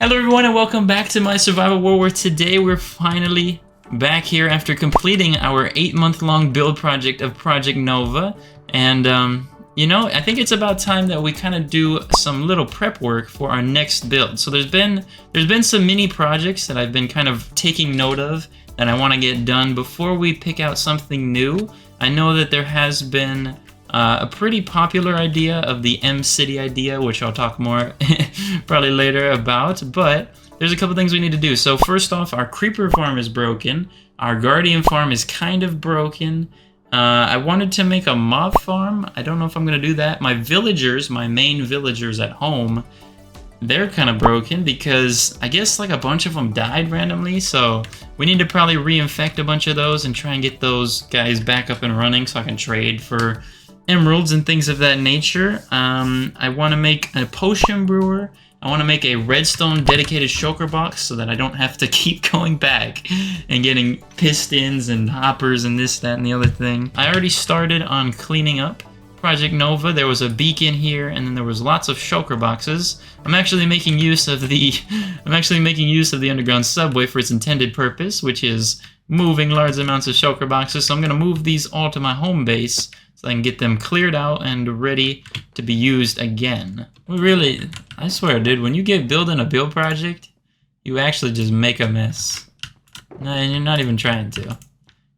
Hello everyone and welcome back to my survival world, where today we're finally back here after completing our 8-month-long build project of Project Nova. And you know, I think it's about time that we kind of do some little prep work for our next build. So there's been some mini projects that I've been kind of taking note of that I want to get done before we pick out something new. I know that there has been a pretty popular idea of the M-City idea, which I'll talk more probably later about, but there's a couple things we need to do. So first off, our creeper farm is broken. Our guardian farm is kind of broken. I wanted to make a mob farm. I don't know if I'm going to do that. My villagers, my main villagers at home, they're kind of broken because I guess like a bunch of them died randomly, so we need to probably reinfect a bunch of those and try and get those guys back up and running so I can trade for emeralds and things of that nature. I want to make a potion brewer. I want to make a redstone dedicated shulker box so that I don't have to keep going back and getting pistons and hoppers and this, that, and the other thing. I already started on cleaning up Project Nova. There was a beacon here, and then there was lots of shulker boxes. I'm actually making use of the underground subway for its intended purpose, which is moving large amounts of shulker boxes. So I'm going to move these all to my home base so I can get them cleared out and ready to be used again. Really, I swear, dude, when you get building a build project, you actually just make a mess. No, and you're not even trying to.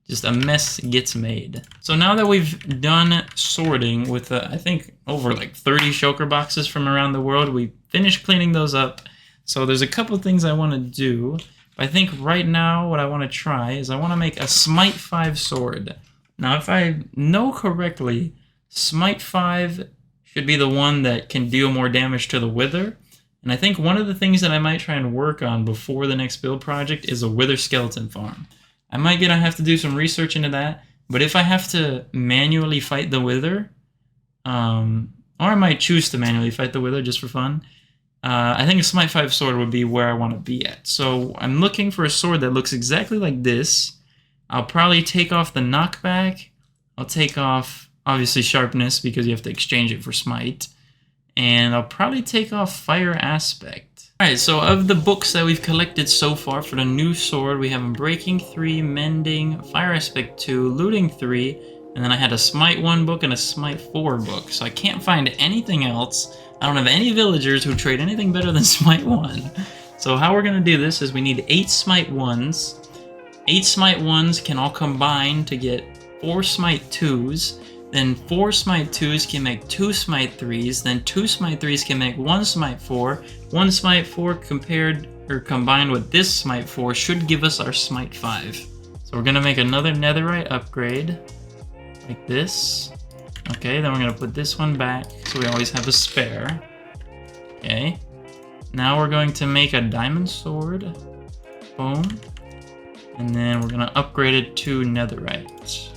Just a mess gets made. So now that we've done sorting with, I think, over like 30 shulker boxes from around the world, we finished cleaning those up. So there's a couple things I want to do. I think right now what I want to try is I want to make a Smite 5 sword. Now, if I know correctly, Smite 5 should be the one that can deal more damage to the Wither. And I think one of the things that I might try and work on before the next build project is a Wither skeleton farm. I might have to do some research into that, but if I have to manually fight the Wither, or I might choose to manually fight the Wither just for fun, I think a Smite 5 sword would be where I want to be at. So I'm looking for a sword that looks exactly like this. I'll probably take off the knockback. I'll take off, obviously, sharpness because you have to exchange it for smite. And I'll probably take off fire aspect. Alright, so of the books that we've collected so far for the new sword, we have Breaking 3, Mending, Fire Aspect 2, Looting 3, and then I had a Smite 1 book and a Smite 4 book. So I can't find anything else. I don't have any villagers who trade anything better than Smite 1. So how we're going to do this is we need 8 Smite 1s. 8 Smite 1s can all combine to get 4 Smite 2s. Then 4 Smite 2s can make 2 Smite 3s. Then 2 Smite 3s can make 1 Smite 4. 1 Smite 4 combined with this Smite 4 should give us our Smite 5. So we're going to make another netherite upgrade. Like this. Okay, then we're going to put this one back so we always have a spare. Okay. Now we're going to make a diamond sword. Boom. And then we're going to upgrade it to netherite,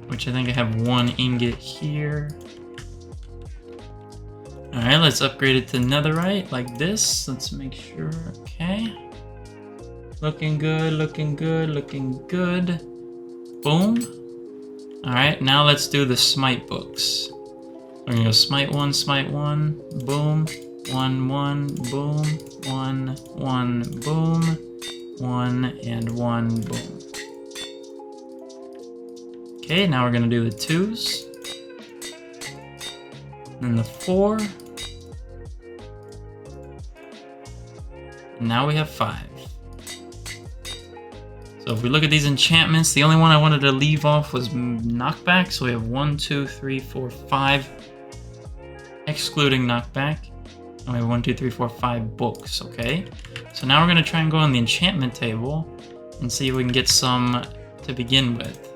which I think I have 1 ingot here. Alright, let's upgrade it to netherite like this. Let's make sure. Okay. Looking good, looking good, looking good. Boom. Alright, now let's do the smite books. We're going to go smite 1, boom. 1, 1, boom. 1, 1, boom. 1 and 1, boom. Okay, now we're gonna do the 2s. Then the 4. And now we have 5. So if we look at these enchantments, the only one I wanted to leave off was knockback. So we have 1, 2, 3, 4, 5. Excluding knockback. And we have 1, 2, 3, 4, 5 books, okay? So now we're going to try and go on the enchantment table and see if we can get some to begin with.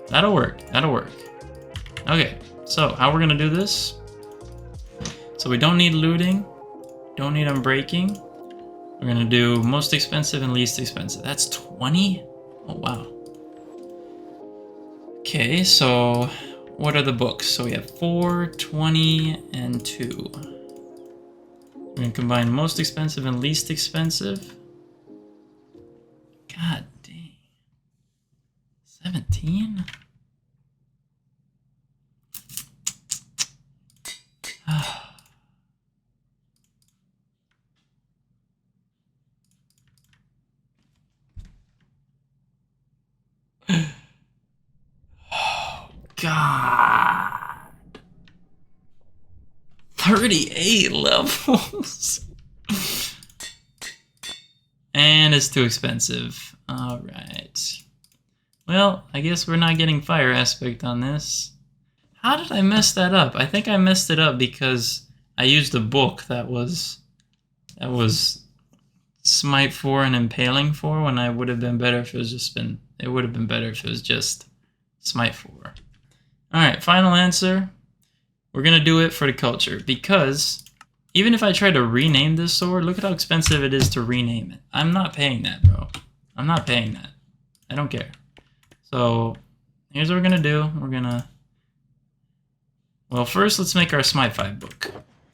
That'll work, that'll work. Okay, so how we're going to do this? So we don't need looting, don't need unbreaking. We're going to do most expensive and least expensive. That's 20? Oh, wow. Okay, so what are the books? So we have 4, 20, and 2. We're going to combine most expensive and least expensive. God dang. 17? Oh, God. 38 levels. And it's too expensive. Alright. Well, I guess we're not getting fire aspect on this. How did I mess that up? I think I messed it up because I used a book that was Smite 4 and Impaling 4 when I would have been better if it was just been, it would have been better if it was just Smite 4. Alright, final answer. We're gonna do it for the culture because even if I try to rename this sword, look at how expensive it is to rename it. I'm not paying that, bro. I'm not paying that. I don't care. So here's what we're gonna do. We're gonna, well, first let's make our Smite 5 book.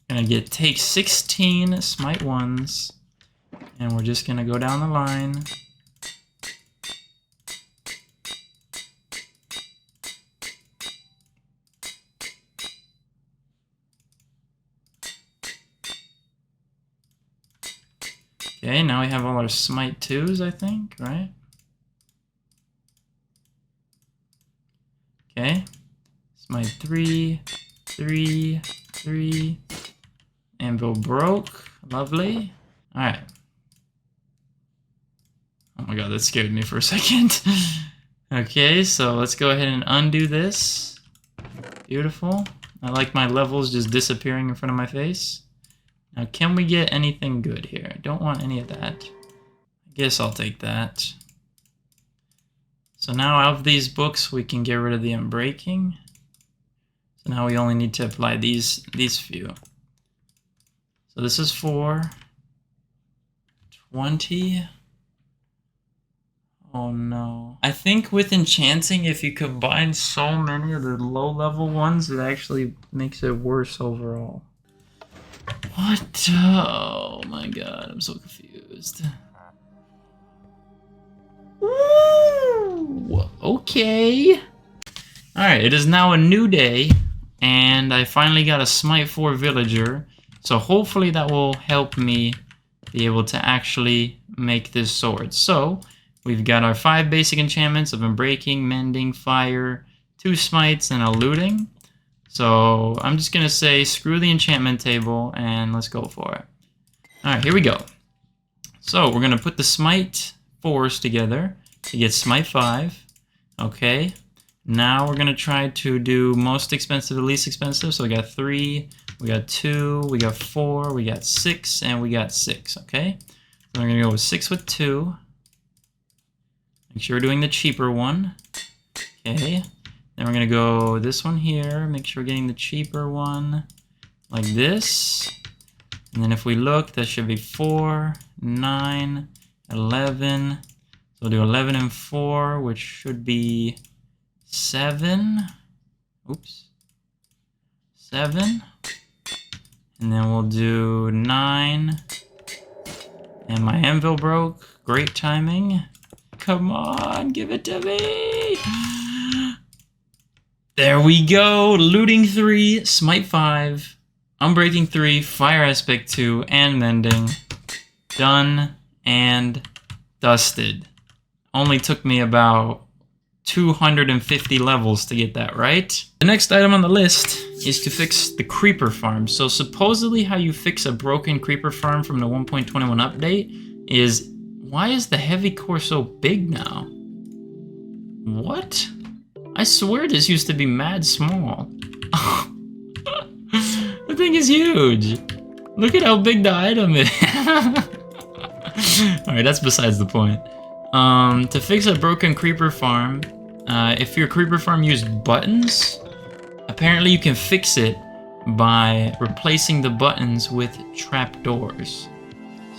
We're gonna take 16 Smite 1s, and we're just gonna go down the line. Okay, now we have all our Smite 2s, I think, right? Okay. Smite 3, 3, 3. Anvil broke. Lovely. Alright. Oh my god, that scared me for a second. Okay, so let's go ahead and undo this. Beautiful. I like my levels just disappearing in front of my face. Now, can we get anything good here? I don't want any of that. I guess I'll take that. So now out of these books, we can get rid of the unbreaking. So now we only need to apply these few. So this is 4. 20. Oh no. I think with enchanting, if you combine so many of the low level ones, it actually makes it worse overall. What? Oh my god, I'm so confused. Woo! Okay. Alright, it is now a new day, and I finally got a Smite 4 villager, so hopefully that will help me be able to actually make this sword. So, we've got our 5 basic enchantments of Unbreaking, Mending, Fire, 2 Smites, and a Looting. So I'm just going to say screw the enchantment table and let's go for it. Alright, here we go. So we're going to put the Smite 4s together to get Smite 5. Okay, now we're going to try to do most expensive to least expensive. So we got 3, we got 2, we got 4, we got 6, and we got 6. Okay, so we're going to go with 6 with 2. Make sure we're doing the cheaper one. Okay. Then we're going to go this one here, make sure we're getting the cheaper one, like this. And then if we look, that should be 4, 9, 11. So we'll do 11 and 4, which should be 7. Oops. 7. And then we'll do 9. And my anvil broke. Great timing. Come on, give it to me. There we go, Looting 3, Smite 5, Unbreaking 3, Fire Aspect 2, and Mending. Done and dusted. Only took me about 250 levels to get that right. The next item on the list is to fix the creeper farm. So supposedly how you fix a broken creeper farm from the 1.21 update is, why is the heavy core so big now? What? I swear this used to be mad small. The thing is huge. Look at how big the item is. Alright, that's besides the point. To fix a broken creeper farm, if your creeper farm used buttons, apparently you can fix it by replacing the buttons with trapdoors.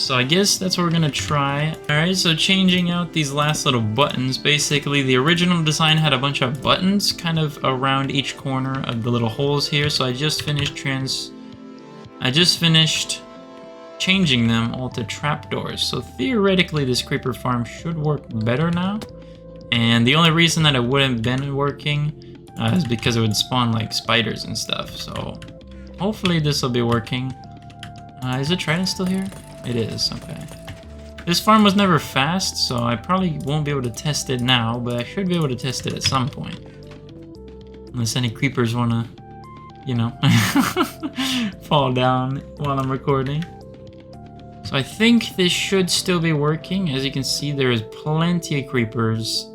So I guess that's what we're gonna try. Alright, so changing out these last little buttons. Basically, the original design had a bunch of buttons kind of around each corner of the little holes here. So I just finished changing them all to trapdoors. So theoretically, this creeper farm should work better now. And the only reason that it wouldn't have been working is because it would spawn like spiders and stuff. So hopefully this will be working. Is the trident still here? It is, okay. This farm was never fast, so I probably won't be able to test it now, but I should be able to test it at some point. Unless any creepers wanna, you know, fall down while I'm recording. So I think this should still be working. As you can see, there is plenty of creepers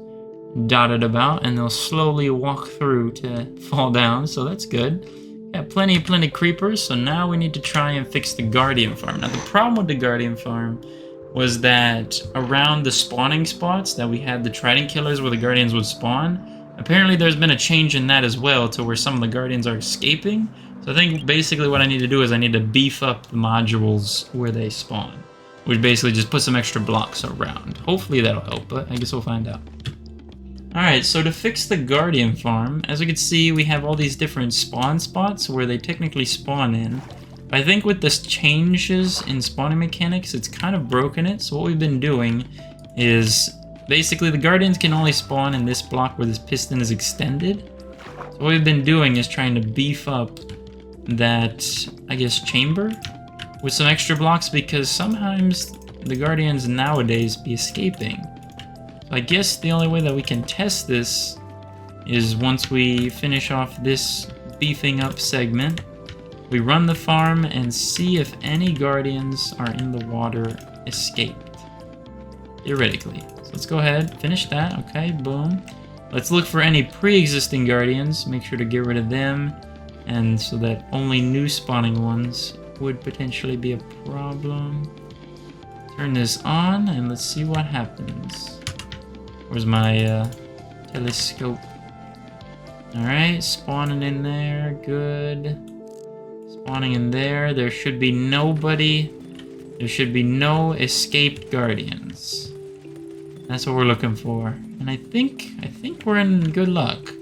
dotted about, and they'll slowly walk through to fall down, so that's good. Got plenty of creepers, so now we need to try and fix the Guardian farm. Now the problem with the Guardian farm was that around the spawning spots that we had the Trident killers where the Guardians would spawn, apparently there's been a change in that as well to where some of the Guardians are escaping. So I think basically what I need to do is I need to beef up the modules where they spawn, which basically just put some extra blocks around. Hopefully that'll help, but I guess we'll find out. Alright, so to fix the Guardian farm, as you can see, we have all these different spawn spots where they technically spawn in. But I think with the changes in spawning mechanics, it's kind of broken it. So what we've been doing is basically the Guardians can only spawn in this block where this piston is extended. So what we've been doing is trying to beef up that, I guess, chamber with some extra blocks, because sometimes the Guardians nowadays be escaping. I guess the only way that we can test this is once we finish off this beefing up segment, we run the farm and see if any Guardians are in the water escaped. Theoretically. So let's go ahead, finish that, okay, boom. Let's look for any pre-existing Guardians, make sure to get rid of them, and so that only new spawning ones would potentially be a problem. Turn this on and let's see what happens. Where's my telescope? Alright, spawning in there, good. Spawning in there, there should be nobody. There should be no escaped Guardians. That's what we're looking for. And I think we're in good luck.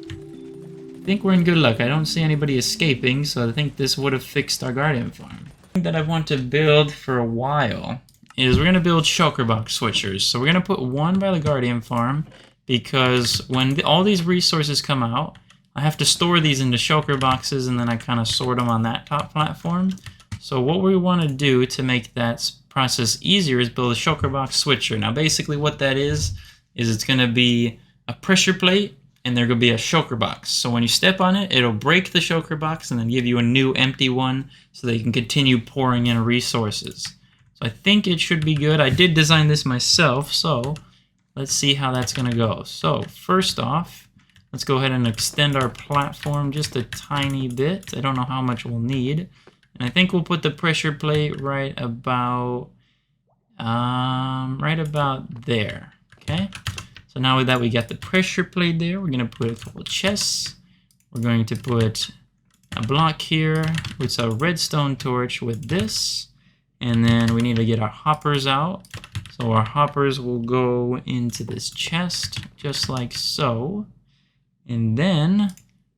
I don't see anybody escaping, so I think this would have fixed our Guardian farm. The thing that I want to build for a while is we're going to build Shulker Switchers. So we're going to put one by the Guardian farm, because when all these resources come out, I have to store these into Shulker boxes, and then I kind of sort them on that top platform. So what we want to do to make that process easier is build a Shulker Box Switcher. Now basically what that is it's going to be a pressure plate, and there's going to be a Shulker box. So when you step on it, it'll break the Shulker box and then give you a new empty one so that you can continue pouring in resources. I think it should be good. I did design this myself, so let's see how that's going to go. So first off, let's go ahead and extend our platform just a tiny bit. I don't know how much we'll need. And I think we'll put the pressure plate right about there. Okay. So now that we got the pressure plate there, we're going to put a couple chests. We're going to put a block here with a redstone torch with this. And then we need to get our hoppers out. So our hoppers will go into this chest, just like so. And then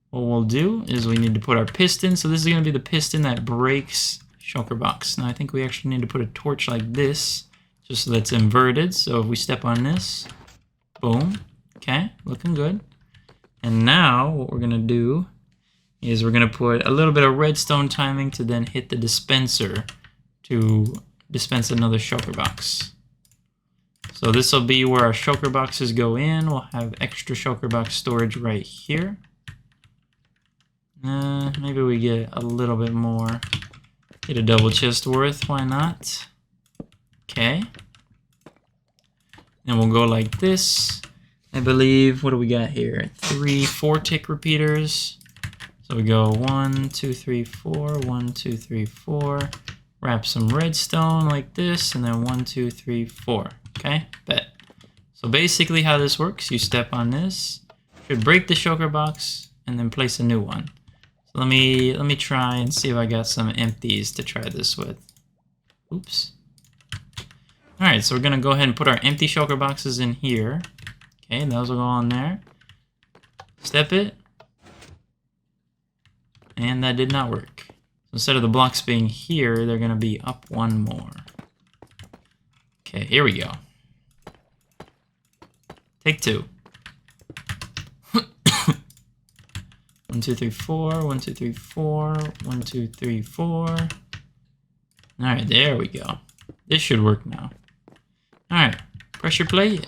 what we'll do is we need to put our piston. So this is going to be the piston that breaks Shulker box. Now I think we actually need to put a torch like this, just so that's inverted. So if we step on this, boom. Okay, looking good. And now what we're going to do is we're going to put a little bit of redstone timing to then hit the dispenser to dispense another Shulker box. So this will be where our Shulker boxes go in. We'll have extra Shulker box storage right here. Maybe we get a little bit more. Get a double chest worth, why not? Okay. And we'll go like this. I believe, what do we got here? 4 tick repeaters. So we go 1, 2, 3, 4, 1, 2, 3, 4. Wrap some redstone like this, and then 1, 2, 3, 4. Okay, bet. So basically how this works, you step on this, should break the Shulker box, and then place a new one. So let me try and see if I got some empties to try this with. Oops. Alright, so we're gonna go ahead and put our empty Shulker boxes in here. Okay, those will go on there. Step it. And that did not work. Instead of the blocks being here, they're going to be up one more. Okay, here we go. Take 2. 2, 3, 4. 1, 2, 3, 4. 1, 2, 3, 4. All right, there we go. This should work now. All right, pressure plate.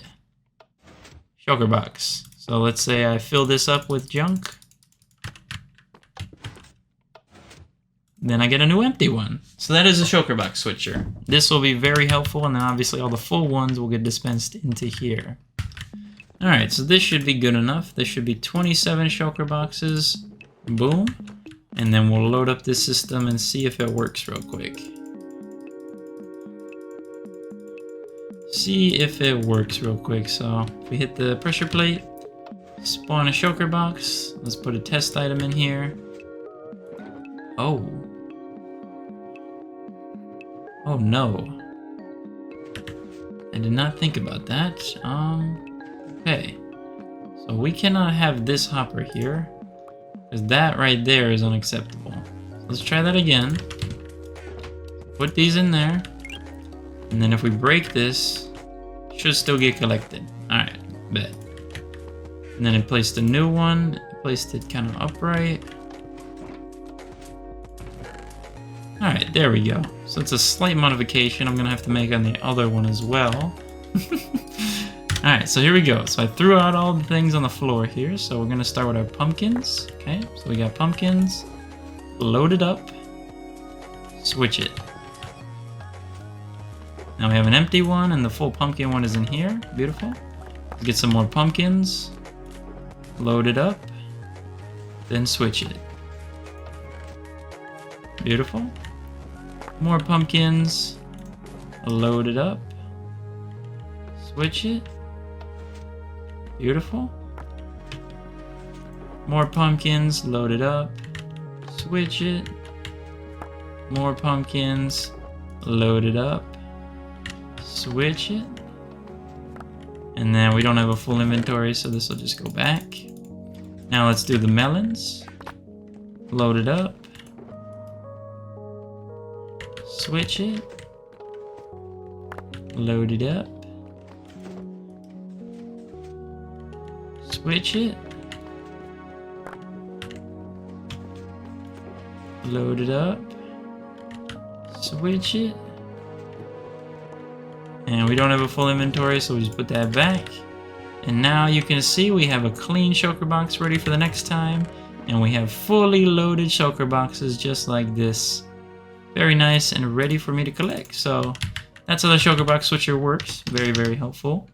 Shulker box. So let's say I fill this up with junk. Then I get a new empty one. So that is a shulker box switcher. This will be very helpful, and then obviously all the full ones will get dispensed into here. Alright, so this should be good enough. This should be 27 shulker boxes. Boom. And then we'll load up this system and see if it works real quick. See if it works real quick. So if we hit the pressure plate, spawn a shulker box. Let's put a test item in here. Oh. Oh no. I did not think about that. Okay. So we cannot have this hopper here, because that right there is unacceptable. So let's try that again. Put these in there. And then if we break this, it should still get collected. Alright, bet. And then it placed a new one. Placed it kind of upright. Alright, there we go. So it's a slight modification I'm going to have to make on the other one as well. Alright, so here we go. So I threw out all the things on the floor here. So we're going to start with our pumpkins. Okay, so we got pumpkins. Load it up. Switch it. Now we have an empty one and the full pumpkin one is in here. Beautiful. Let's get some more pumpkins. Load it up. Then switch it. Beautiful. More pumpkins. Load it up. Switch it. Beautiful. More pumpkins. Load it up. Switch it. More pumpkins. Load it up. Switch it. And then we don't have a full inventory, so this will just go back. Now let's do the melons. Load it up. Switch it. Load it up. Switch it. Load it up. Switch it. And we don't have a full inventory, so we just put that back. And now you can see we have a clean shulker box ready for the next time. And we have fully loaded shulker boxes just like this. Very nice and ready for me to collect. So that's how the shulker box switcher works. Very, very helpful.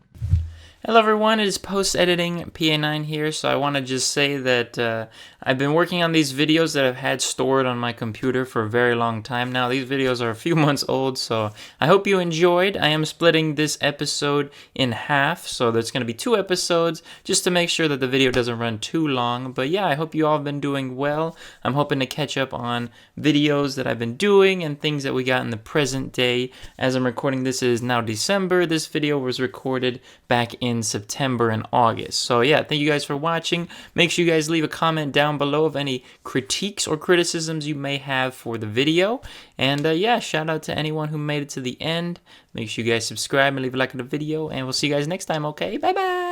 Hello everyone, it is post-editing PA9 here, so I want to just say that I've been working on these videos that I've had stored on my computer for a very long time now. These videos are a few months old, so I hope you enjoyed. I am splitting this episode in half, so there's going to be 2 episodes, just to make sure that the video doesn't run too long. But yeah, I hope you all have been doing well. I'm hoping to catch up on videos that I've been doing and things that we got in the present day. As I'm recording this, it is now December. This video was recorded back in September and August. So yeah, thank you guys for watching. Make sure you guys leave a comment down below of any critiques or criticisms you may have for the video. And yeah, shout out to anyone who made it to the end. Make sure you guys subscribe and leave a like on the video, and we'll see you guys next time, okay? Bye bye.